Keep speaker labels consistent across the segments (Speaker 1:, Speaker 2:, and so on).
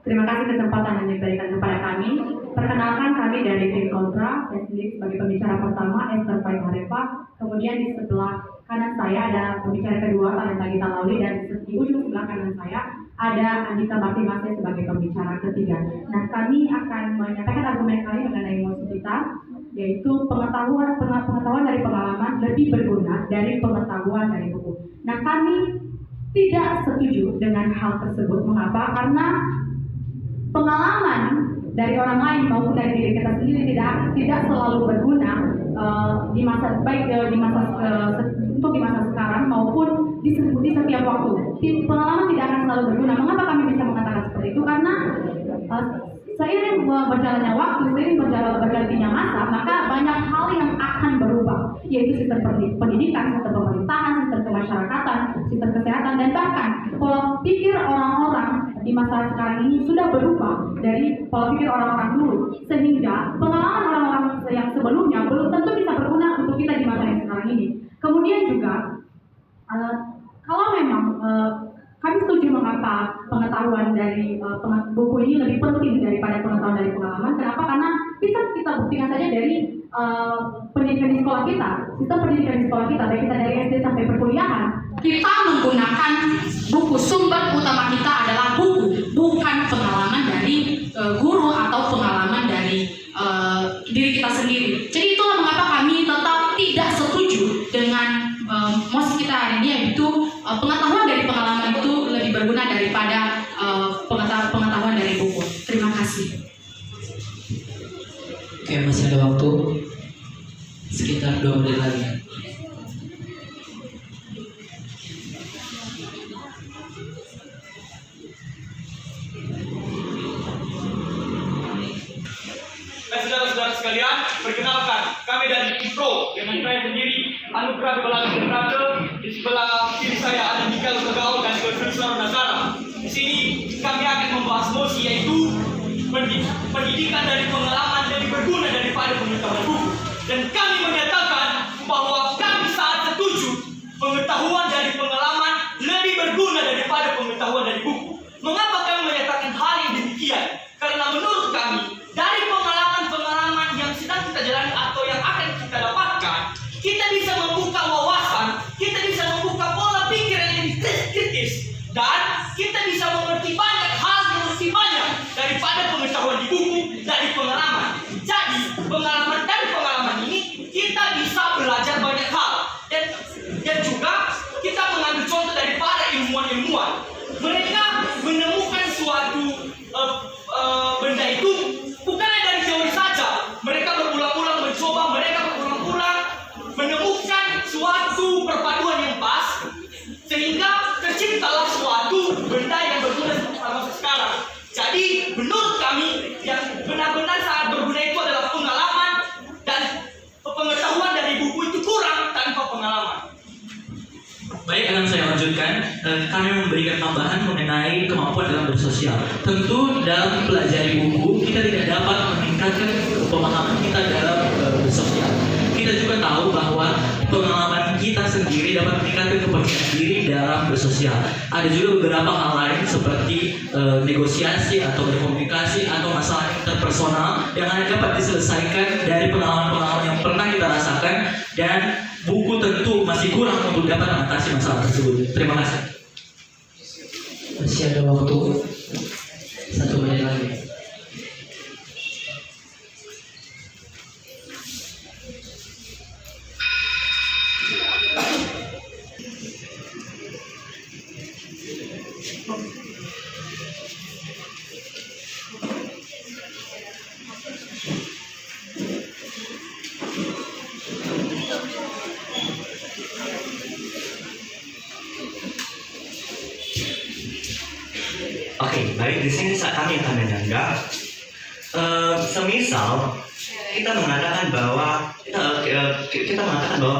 Speaker 1: Terima kasih kesempatan yang diberikan kepada kami. Perkenalkan kami dari tim Kontra, saya sendiri sebagai pembicara pertama, Esther Paiharepa. Kemudian di sebelah kanan saya ada pembicara kedua, Talenta Gita Lauli, dan di ujung sebelah kanan saya ada Andika Bakti Masih sebagai pembicara ketiga. Nah, kami akan menyampaikan argumen kami mengenai mosi kita, yaitu pengetahuan dari pengalaman lebih berguna dari pengetahuan dari buku. Nah, kami tidak setuju dengan hal tersebut. Mengapa? Karena pengalaman dari orang lain maupun dari diri kita sendiri tidak selalu berguna di masa untuk di masa sekarang maupun di setiap waktu. Pengalaman tidak akan selalu berguna. Mengapa kami bisa mengatakan seperti itu? Karena seiring berjalannya waktu, seiring bergantinya masa, maka banyak hal yang akan berubah, yaitu sistem pendidikan, sistem pemerintahan, sistem kemasyarakatan, sistem kesehatan, dan bahkan pola pikir orang-orang di masa sekarang ini sudah berubah dari pola pikir orang-orang dulu, sehingga pengalaman orang-orang yang sebelumnya belum tentu bisa berguna untuk kita di masa yang sekarang ini. Kemudian juga kalau memang kami setuju mengapa pengetahuan dari buku ini lebih penting daripada pengetahuan dari pengalaman. Kenapa? Karena bisa kita buktikan saja dari pendidikan di sekolah kita, sistem pendidikan di sekolah kita, baik kita dari SD sampai perkuliahan, kita menggunakan buku. Sumber utama kita adalah buku, bukan pengalaman dari guru atau pengalaman dari diri kita sendiri. Jadi itulah mengapa kami tetap tidak setuju dengan mosi kita hari ini, yaitu pengetahuan dari pengalaman itu lebih berguna daripada pengetahuan dari buku. Terima kasih.
Speaker 2: Oke, masih ada waktu sekitar 2 menit lagi.
Speaker 3: Saudara-saudara sekalian, perkenalkan, kami dari Impro dengan saya sendiri, Anugerah Kebelakangan Generate. Di sebelah kiri saya ada Mikael Tegau dan Profesor Nazara. Di sini kami akan membahas mosi, yaitu pendidikan dari pengalaman lebih berguna daripada pengetahuan buku. Dan kami menyatakan bahwa kami sangat setuju pengetahuan dari pengalaman lebih berguna daripada pengetahuan dari buku. Mengapa kami menyatakan hal yang demikian? Karena menurut kami, dari pengalaman-pengalaman yang sedang kita jalani atau yang akan kita dapatkan, kita bisa membuka wawasan, kita bisa membuka pola pikir yang lebih kritis, dan kita bisa mengerti banyak hal yang lebih banyak daripada pengetahuan di buku dari pengalaman. Jadi, dari pengalaman ini kita bisa belajar banyak hal, dan juga kita mengambil contoh dari para ilmuwan-ilmuwan. Mereka menemukan suatu benda itu bukannya dari teori saja. Mereka berulang-ulang mencoba, mereka berulang-ulang menemukan suatu perpaduan yang pas, sehingga terciptalah suatu benda yang berguna sama sekarang. Jadi menurut kami yang benar-benar sangat berguna itu adalah pengalaman, dan pengetahuan dari buku itu kurang tanpa pengalaman.
Speaker 2: Baik, akan saya lanjutkan. Kami memberikan tambahan mengenai kemampuan dalam bersosial. Tentu dalam pelajari buku kita tidak dapat meningkatkan pemahaman kita dalam bersosial. Kita juga tahu bahwa pengalaman kita sendiri dapat meningkatkan kepercayaan diri dalam bersosial. Ada juga beberapa hal lain seperti negosiasi atau berkomunikasi atau masalah interpersonal yang dapat diselesaikan dari pengalaman-pengalaman yang pernah kita rasakan, dan buku tentu masih kurang untuk dapat mengatasi masalah tersebut. Terima kasih. Masih ada waktu 1 menit lagi.
Speaker 4: Oke, baik, di sini kami akan menyanggah. Semisal kita mengatakan bahwa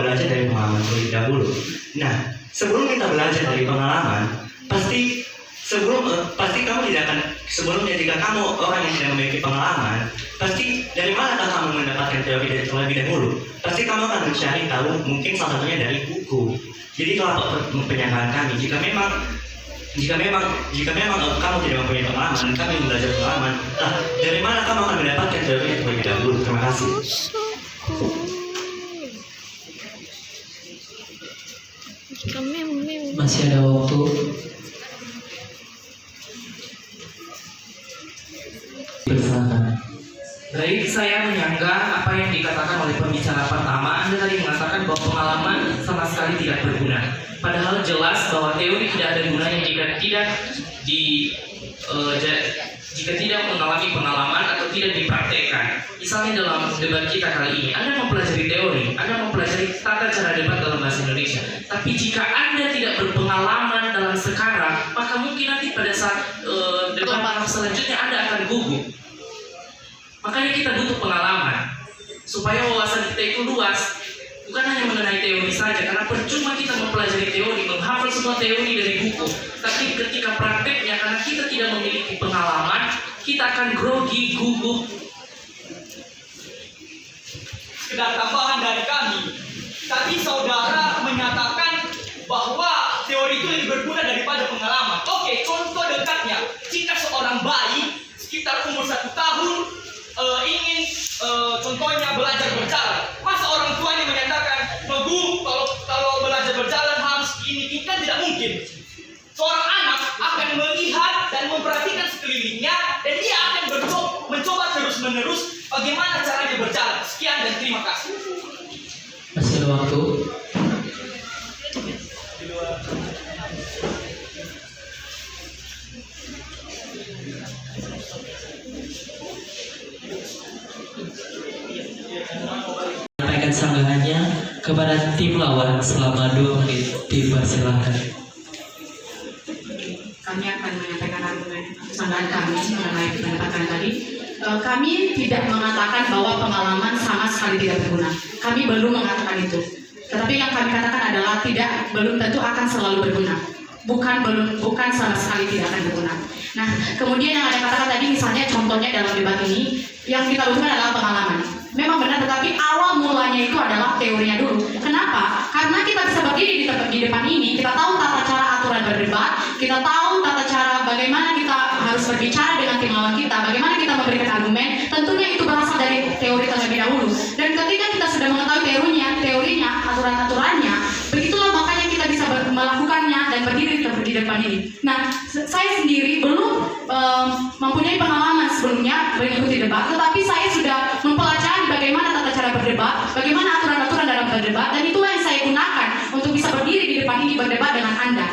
Speaker 4: belajar dari pengalaman terlebih dahulu. Nah, sebelum kita belajar dari pengalaman, pasti kamu tidak akan, sebelumnya jika kamu orang yang tidak memiliki pengalaman, pasti dari mana kamu mendapatkan terlebih dahulu? Pasti kamu akan mencari tahu, mungkin salah satunya dari buku. Jadi kalau penyangkaan kami, jika memang jika memang kamu tidak mempunyai pengalaman, kami belajar pengalaman. Nah, dari mana kamu akan mendapatkan teori terlebih dahulu? Terima kasih.
Speaker 2: Masih ada waktu. Persilakan. Baik, saya menyanggah apa yang dikatakan oleh pembicara pertama. Anda tadi mengatakan bahwa pengalaman sama sekali tidak berguna. Padahal jelas bahwa teori tidak ada gunanya jika tidak mengalami pengalaman atau tidak dipraktekkan. Misalnya dalam debat kita kali ini, Anda mempelajari teori, Anda mempelajari tata cara debat dalam bahasa Indonesia. Tapi jika Anda tidak berpengalaman dalam sekarang, maka mungkin nanti pada saat debat selanjutnya Anda akan gugup. Makanya kita butuh pengalaman supaya wawasan kita itu luas, bukan hanya mengenai teori saja. Karena percuma kita mempelajari teori, menghafal semua teori dari buku, tapi ketika prakteknya, karena kita tidak memiliki pengalaman, kita akan grogi, gugup.
Speaker 3: Sekedar tambahan dari kami, tadi saudara menyatakan bahwa teori itu lebih berguna daripada pengalaman. Oke, contoh dekatnya, jika seorang bayi sekitar umur 1 tahun ingin contohnya belajar berjalan, masa orang tuanya menyatakan, "Bu, kalau belajar berjalan harus ini kan tidak mungkin." Seorang anak akan melihat dan memperhatikan sekelilingnya, dan dia akan mencoba terus-menerus bagaimana caranya berjalan. Sekian dan terima kasih.
Speaker 2: Masih ada waktu. Sampaikan sanggahannya kepada tim lawan selama 2 menit. Dipersilahkan.
Speaker 1: Kami akan menyampaikan argumen sanggahan kami mengenai pendapatan tadi. Kami tidak mengatakan bahwa pengalaman sama sekali tidak berguna. Kami belum mengatakan itu. Tetapi yang kami katakan adalah belum tentu akan selalu berguna. Bukan sama sekali tidak akan berguna. Nah, kemudian yang ada katakan tadi, misalnya contohnya dalam debat ini, yang kita butuhkan adalah pengalaman. Memang benar, tetapi awal mulanya itu adalah teorinya dulu. Kenapa? Karena kita bisa berdiri di depan ini, kita tahu tata cara aturan berdebat, kita tahu tata cara bagaimana kita harus berbicara dengan tim lawan kita, bagaimana kita memberikan argumen. Tentunya itu berasal dari teori terlebih dahulu. Dan ketika kita sudah mengetahui teorinya, aturan-aturannya, begitulah makanya kita bisa melakukannya dan berdiri di depan ini. Nah, saya sendiri belum mempunyai pengalaman sebelumnya mengikuti debat, tetapi saya sudah mempelajari bagaimana tata cara berdebat, bagaimana aturan-aturan dalam berdebat, dan itulah yang saya gunakan untuk bisa berdiri di depan ini berdebat dengan Anda.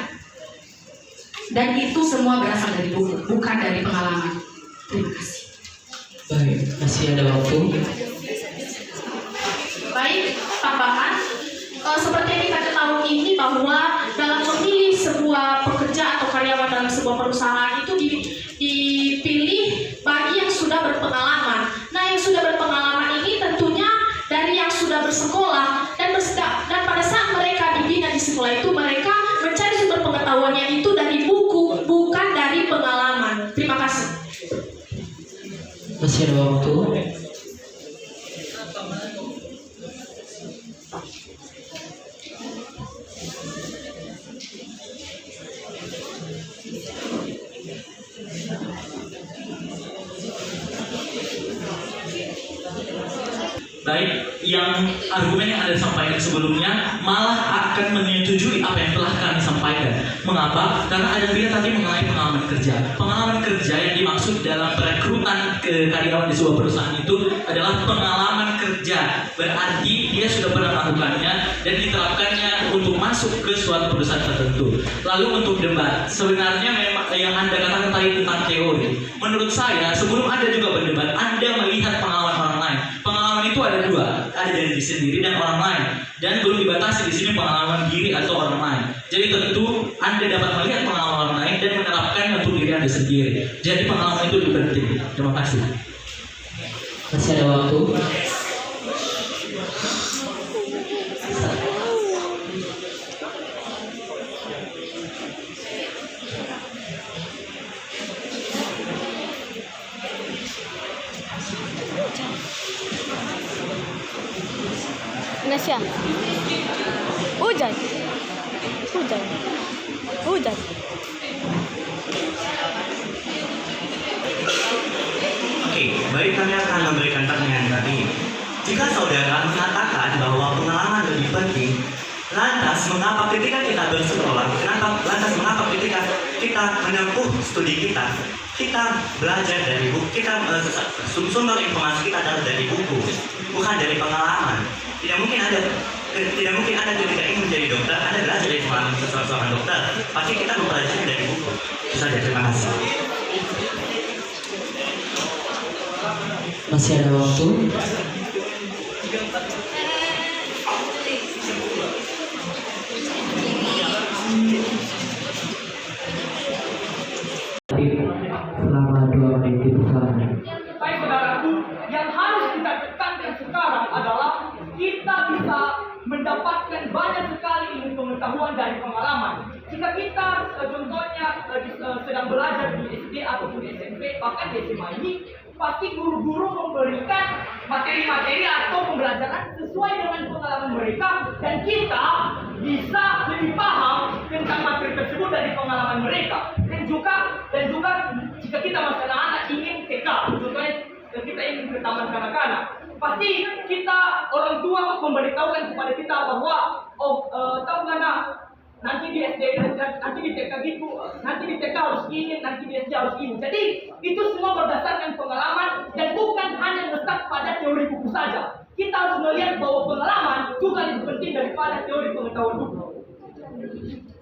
Speaker 1: Dan itu semua berasal dari buku, bukan dari pengalaman. Terima kasih.
Speaker 2: Baik, masih ada waktu.
Speaker 5: Baik, tambahan. Seperti yang kita ketahui ini bahwa dalam memilih sebuah pekerja atau karyawan dalam sebuah perusahaan itu dipilih bagi yang sudah berpengalaman. Nah, yang sudah berpengalaman ini tentunya dari yang sudah bersekolah dan pada saat mereka dibina di sekolah itu mereka mencari sumber pengetahuannya itu dari buku, bukan dari pengalaman. Terima kasih.
Speaker 2: Masih ada waktu. Baik, yang argumen yang Anda sampaikan sebelumnya malah akan menyetujui apa yang telah kami sampaikan. Mengapa? Karena Anda bilang tadi mengenai pengalaman kerja. Pengalaman kerja yang dimaksud dalam perekrutan ke karyawan di sebuah perusahaan itu adalah pengalaman kerja. Berarti dia sudah pernah melakukannya dan diterapkannya untuk masuk ke suatu perusahaan tertentu. Lalu untuk debat, sebenarnya memang yang Anda katakan tadi tentang teori. Menurut saya, sebelum Anda juga berdebat, Anda melihat pengalaman orang lain. Pengalaman itu ada dua, ada dari diri sendiri dan orang lain, dan belum dibatasi di sini pengalaman diri atau orang lain. Jadi tentu Anda dapat melihat pengalaman orang lain dan menerapkannya untuk diri Anda sendiri. Jadi pengalaman itu lebih penting. Terima kasih. Masih ada waktu.
Speaker 6: Indonesia. Hujan.
Speaker 4: baik, kami akan memberikan pertanyaan kami. Jika saudara mengatakan bahwa pengalaman lebih penting, lantas mengapa ketika kita bersekolah, mengapa ketika kita menempuh studi kita belajar dari buku, sumber informasi kita adalah dari buku, bukan dari pengalaman. Tidak mungkin Anda ketika ingin menjadi dokter, Anda belajar dari pengalaman seorang dokter. Pasti kita mempelajari dari buku. Itu saja, terima kasih.
Speaker 2: Masih ada waktu. Selama 2 menit bersama.
Speaker 3: Baik saudaraku, yang harus kita tekankan sekarang adalah kita bisa mendapatkan banyak sekali ilmu pengetahuan dari pengalaman. Jika kita contohnya sedang belajar di SD ataupun di SMP, bahkan di SMA ini, pasti guru-guru memberikan materi-materi atau pembelajaran sesuai dengan pengalaman mereka, dan kita bisa lebih paham tentang materi tersebut dari pengalaman mereka. Dan juga jika kita masih anak-anak ingin TK, contohnya kita ingin ke taman kanak-kanak, pasti kita orang tua memberitahukan kepada kita bahwa tahu nggak nak, nanti di SD, nanti di TK gitu, nanti di TK harus ini, nanti di SD harus ini. Jadi itu semua berdasarkan pengalaman dan bukan hanya letak pada teori buku saja. Kita harus melihat bahwa pengalaman juga lebih penting daripada teori pengetahuan buku.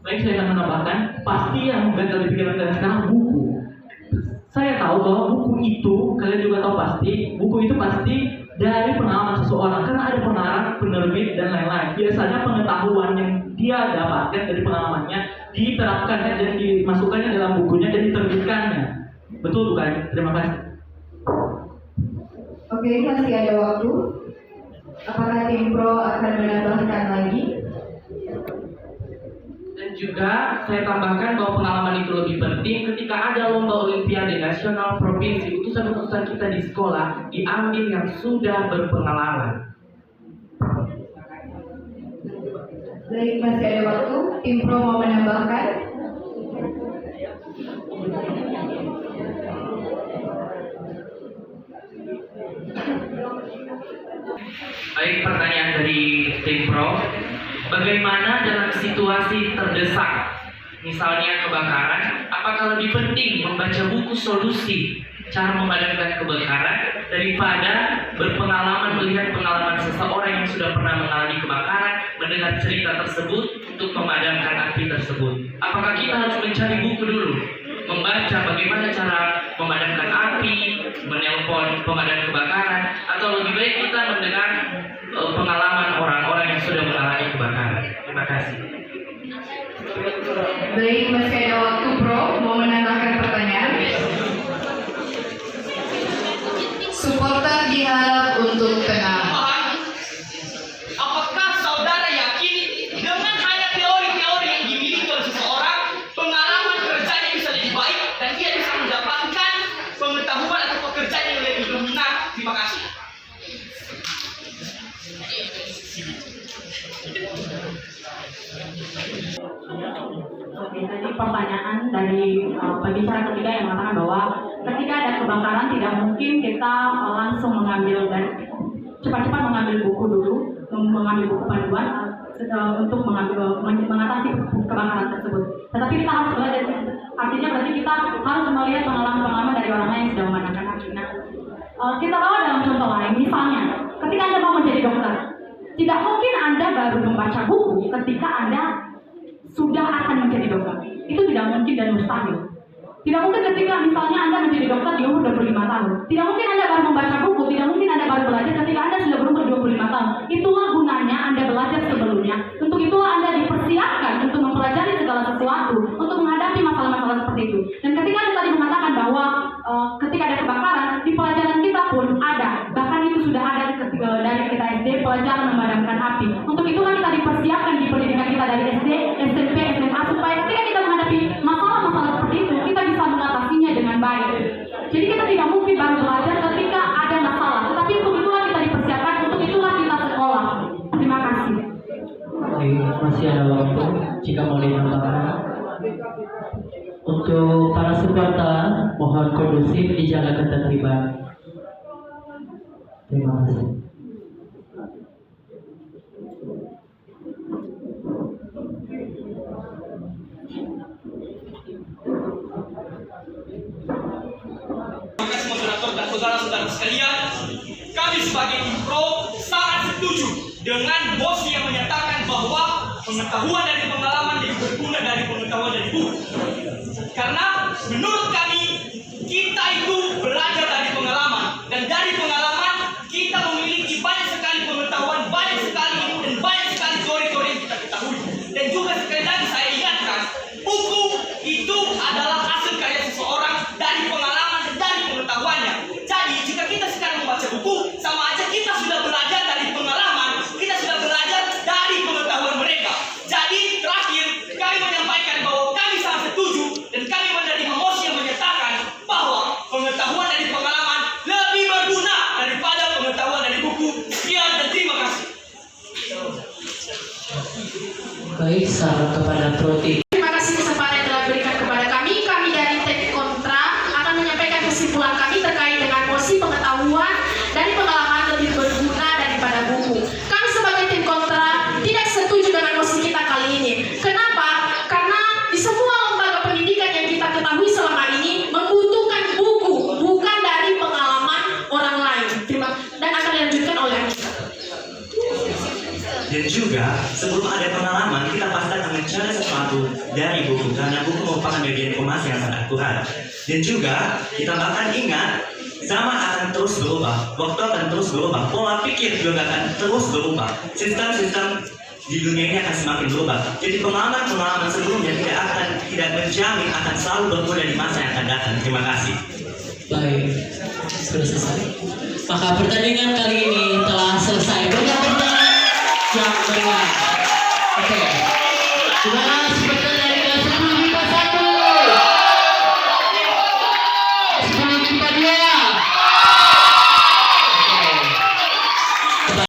Speaker 2: Baik, saya akan menambahkan, pasti yang gagal di pikiran kalian sekarang buku. Saya tahu bahwa buku itu, kalian juga tahu pasti, buku itu pasti dari pengalaman seseorang, karena ada pengarang, penerbit, dan lain-lain. Biasanya pengetahuan yang dia dapatkan dari pengalamannya diterapkannya dan dimasukkannya dalam bukunya dan diterbitkannya. Betul bukan? Terima kasih.
Speaker 1: Oke, masih ada waktu. Apakah tim pro akan menambahkan lagi?
Speaker 7: Dan juga saya tambahkan bahwa pengalaman itu lebih penting ketika ada lomba olimpiade nasional, provinsi, utusan-utusan kita di sekolah diambil yang sudah berpengalaman.
Speaker 1: Baik, masih ada waktu. Tim pro mau menambahkan?
Speaker 7: Baik, pertanyaan dari tim pro. Bagaimana dalam situasi terdesak, misalnya kebakaran, apakah lebih penting membaca buku solusi cara memadamkan kebakaran daripada berpengalaman melihat pengalaman seseorang yang sudah pernah mengalami kebakaran, mendengar cerita tersebut untuk memadamkan api tersebut? Apakah kita harus mencari buku dulu, membaca bagaimana cara memadamkan api, menelpon pemadam kebakaran, atau lebih baik kita mendengar pengalaman orang-orang yang sudah mengalami kebakaran? Terima kasih.
Speaker 1: Baik, masih ada waktu pro mau menambahkan pertanyaan. Supporter diharap untuk tenang.
Speaker 3: Apakah saudara yakin dengan hanya teori-teori yang dimiliki oleh seseorang, pengalaman kerjanya bisa lebih baik dan dia bisa mendapatkan pengetahuan atau pekerjaan yang lebih berguna? Terima kasih.
Speaker 1: Oke, tadi pertanyaan dari pembicara ketiga yang mengatakan bahwa ketika ada kebakaran tidak mungkin kita langsung mengambil dan cepat-cepat mengambil buku dulu, mengambil buku panduan untuk mengatasi kebakaran tersebut. Tetapi kita harus belajar, artinya berarti kita harus melihat pengalaman-pengalaman dari orang lain yang sudah memadamkan api. Nah, kita bawa dalam contoh lain, misalnya ketika Anda mau menjadi dokter, tidak mungkin Anda baru membaca buku ketika Anda sudah akan menjadi dokter. Itu tidak mungkin dan mustahil. Tidak mungkin ketika misalnya Anda menjadi dokter di umur 25 tahun. Tidak mungkin Anda baru membaca buku, tidak mungkin Anda baru belajar ketika Anda sudah berumur 25 tahun. Itulah gunanya Anda belajar sebelumnya. Untuk itulah Anda dipersiapkan untuk mempelajari segala sesuatu, untuk menghadapi masalah-masalah seperti itu. Dan ketika Anda tadi mengatakan bahwa ketika ada kebakaran, di pelajaran kita pun ada. Bahkan itu sudah ada dari kita SD, pelajaran memadamkan api. Untuk itulah kita dipersiapkan di pendidikan kita dari SD, SMP, SMA, supaya ketika kita menghadapi masalah-masalah seperti itu, kita bisa mengatasinya dengan baik. Jadi kita tidak mungkin baru belajar ketika ada masalah, tetapi untuk itulah kita dipersiapkan, untuk itulah kita sekolah. Terima kasih.
Speaker 2: Baik, masih ada waktu jika mau ditambahkan. Untuk para supporter, mohon kondusif dijaga ketertiban. Terima kasih.
Speaker 3: Terima kasih moderator dan saudara-saudara sekalian. Kami sebagai Impro sangat setuju dengan mosi yang menyatakan bahwa pengetahuan dari pengalaman lebih berguna dari pengetahuan dari buku. Karena menurut kami kita itu belajar dari pengalaman, dan dari pengalaman kita memiliki banyak sekali pengetahuan, banyak sekali ilmu, dan banyak sekali teori-teori yang kita ketahui. Dan juga sekali lagi saya ingatkan, buku itu adalah hasil karya seseorang dari pengalaman dan dari pengetahuannya. Jadi jika kita sekarang membaca buku, sama aja kita sudah belajar dari pengalaman, kita sudah belajar dari pengetahuan mereka. Jadi terakhir kami menyampaikan bahwa kami sangat setuju dan kami menerima mosi yang menyatakan bahwa pengetahuan dari pengalaman lebih berguna daripada pengetahuan dari buku. Sekian dan terima kasih.
Speaker 2: Baik, saran kepada Proti.
Speaker 5: Terima kasih kesempatan yang telah diberikan kepada kami. Kami dari tim kontra akan menyampaikan kesimpulan kami terkait dengan mosi pengetahuan dari pengalaman lebih berguna daripada buku. Kami sebagai tim kontra tidak setuju dengan mosi kita kali ini. Kenapa? Karena di semua lembaga pendidikan yang kita ketahui selama ini membutuhkan buku, bukan dari pengalaman orang lain. Dan akan dilanjutkan oleh Anita.
Speaker 4: Dan juga sebelum ada pengalaman kita pasti akan mencari sesuatu dari buku karena buku merupakan bagian informasi yang sangat akurat. Dan juga kita bahkan ingat zaman akan terus berubah, waktu akan terus berubah, pola pikir juga akan terus berubah, sistem-sistem di dunia ini akan semakin berubah. Jadi pengalaman-pengalaman sebelumnya tidak menjamin akan selalu berguna di masa yang akan datang. Terima kasih.
Speaker 2: Baik, sudah selesai. Maka pertandingan kali ini telah selesai. Berikan tepuk tangan yang meriah.